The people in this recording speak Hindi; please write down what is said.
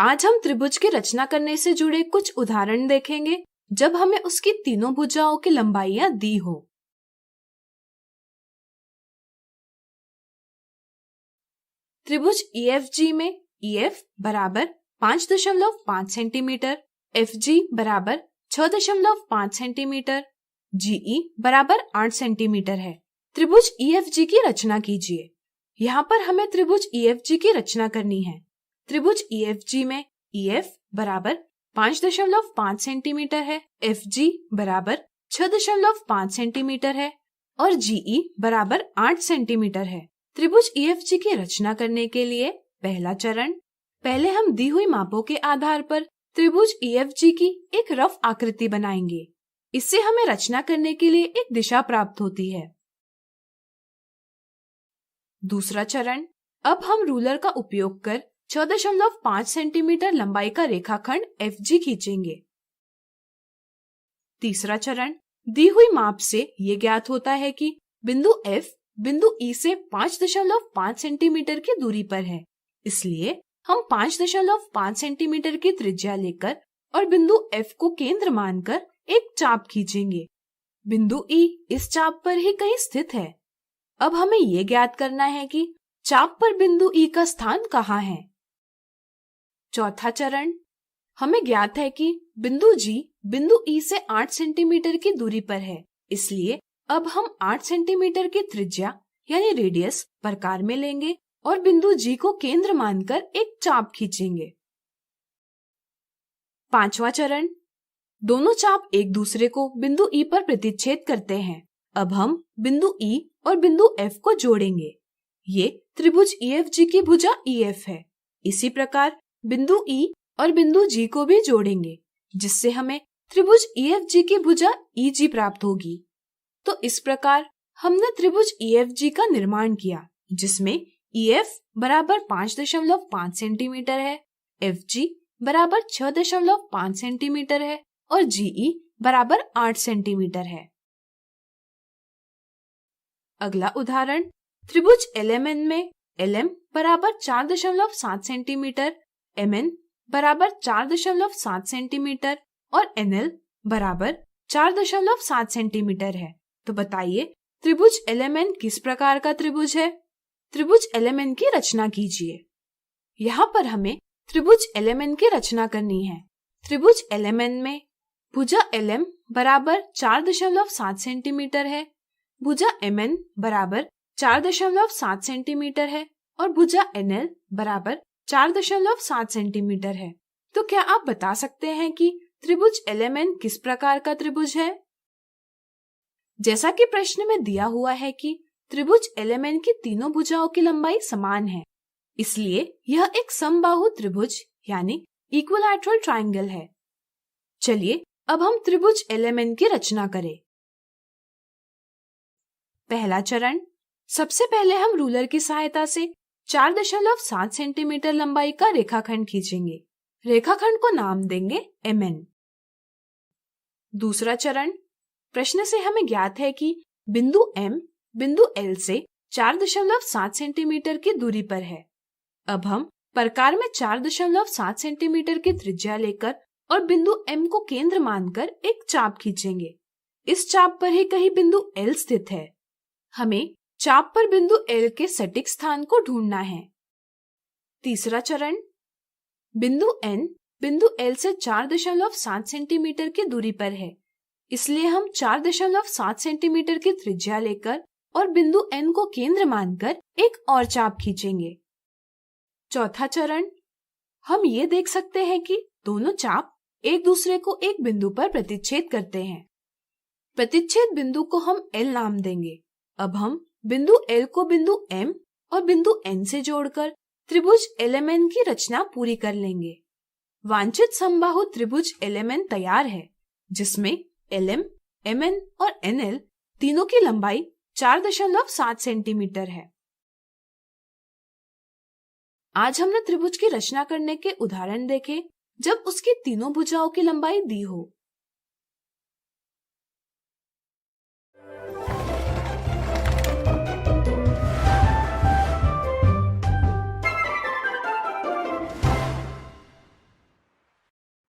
आज हम त्रिभुज की रचना करने से जुड़े कुछ उदाहरण देखेंगे जब हमें उसकी तीनों भुजाओं की लंबाइयां दी हो। त्रिभुज EFG में EF बराबर 5.5 सेंटीमीटर, FG बराबर 6.5 सेंटीमीटर, GE बराबर 8 सेंटीमीटर है। त्रिभुज EFG की रचना कीजिए। यहाँ पर हमें त्रिभुज EFG की रचना करनी है। त्रिभुज EFG में EF बराबर 5.5 सेंटीमीटर है, FG बराबर 6.5 सेंटीमीटर है और GE बराबर 8 सेंटीमीटर है। त्रिभुज EFG की रचना करने के लिए पहला चरण, पहले हम दी हुई मापों के आधार पर त्रिभुज EFG की एक रफ आकृति बनाएंगे। इससे हमें रचना करने के लिए एक दिशा प्राप्त होती है। दूसरा चरण, अब हम रूलर का उपयोग कर 6.5 सेंटीमीटर लंबाई का रेखाखंड FG खींचेंगे। तीसरा चरण, दी हुई माप से ये ज्ञात होता है कि बिंदु F बिंदु E से 5.5 सेंटीमीटर की दूरी पर है, इसलिए हम 5.5 सेंटीमीटर की त्रिज्या लेकर और बिंदु F को केंद्र मानकर एक चाप खींचेंगे। बिंदु E इस चाप पर ही कहीं स्थित है। अब हमें ये ज्ञात करना है कि चाप पर बिंदु E का स्थान कहाँ है। चौथा चरण, हमें ज्ञात है कि बिंदु G बिंदु E से 8 सेंटीमीटर की दूरी पर है, इसलिए अब हम 8 सेंटीमीटर की त्रिज्या यानी रेडियस प्रकार में लेंगे और बिंदु G को केंद्र मानकर एक चाप खींचेंगे। पांचवा चरण, दोनों चाप एक दूसरे को बिंदु E पर प्रतिच्छेद करते हैं। अब हम बिंदु E और बिंदु F को जोड़ेंगे। ये त्रिभुज EFG की भुजा EF है। इसी प्रकार बिंदु E और बिंदु G को भी जोड़ेंगे, जिससे हमें त्रिभुज EFG की भुजा EG प्राप्त होगी। तो इस प्रकार हमने त्रिभुज EFG का निर्माण किया, जिसमें EF बराबर 5.5 सेंटीमीटर है, FG बराबर 6.5 सेंटीमीटर है और GE बराबर 8 सेंटीमीटर है। अगला उदाहरण, त्रिभुज LMN में LM बराबर 4.7 सेंटीमीटर, MN बराबर 4.7 सेंटीमीटर और NL बराबर 4.7 सेंटीमीटर है। तो बताइए त्रिभुज LMN किस प्रकार का त्रिभुज है। त्रिभुज LMN की रचना कीजिए। यहाँ पर हमें त्रिभुज LMN की रचना करनी है। त्रिभुज LMN में भुजा LM बराबर 4.7 सेंटीमीटर है, भुजा MN बराबर 4.7 सेंटीमीटर है और भुजा NL बराबर 4.7 सेंटीमीटर है। तो क्या आप बता सकते हैं कि त्रिभुज LMN किस प्रकार का त्रिभुज है? जैसा कि प्रश्न में दिया हुआ है कि त्रिभुज LMN की तीनों भुजाओं की लंबाई समान है, इसलिए यह एक समबाहु त्रिभुज यानी इक्विलैटरल ट्रायंगल है। चलिए अब हम त्रिभुज LMN की रचना करें। पहला चरण, सबसे पहले हम रूलर की सहायता से 4.7 सेंटीमीटर लंबाई का रेखाखंड खींचेंगे। रेखाखंड को नाम देंगे MN। दूसरा चरण, प्रश्न से हमें ज्ञात है कि बिंदु M बिंदु L से 4.7 सेंटीमीटर की दूरी पर है। अब हम प्रकार में 4.7 सेंटीमीटर की त्रिज्या लेकर और बिंदु M को केंद्र मानकर एक चाप खींचेंगे। इस चाप पर ही कहीं बिंदु L स्थित है। हमें चाप पर बिंदु L के सटीक स्थान को ढूंढना है। तीसरा चरण, बिंदु N बिंदु L से 4.7 सेंटीमीटर की दूरी पर है, इसलिए हम 4.7 सेंटीमीटर की त्रिज्या लेकर और बिंदु N को केंद्र मानकर एक और चाप खींचेंगे। चौथा चरण, हम ये देख सकते हैं कि दोनों चाप एक दूसरे को एक बिंदु पर प्रतिच्छेद करते हैं। प्रतिच्छेद बिंदु को हम L नाम देंगे। अब हम बिंदु L को बिंदु M और बिंदु N से जोड़कर त्रिभुज LMN की रचना पूरी कर लेंगे। वांछित समबाहु त्रिभुज LMN तैयार है, जिसमें LM, MN और NL तीनों की लंबाई 4.7 सेंटीमीटर है। आज हमने त्रिभुज की रचना करने के उदाहरण देखे जब उसकी तीनों भुजाओं की लंबाई दी हो।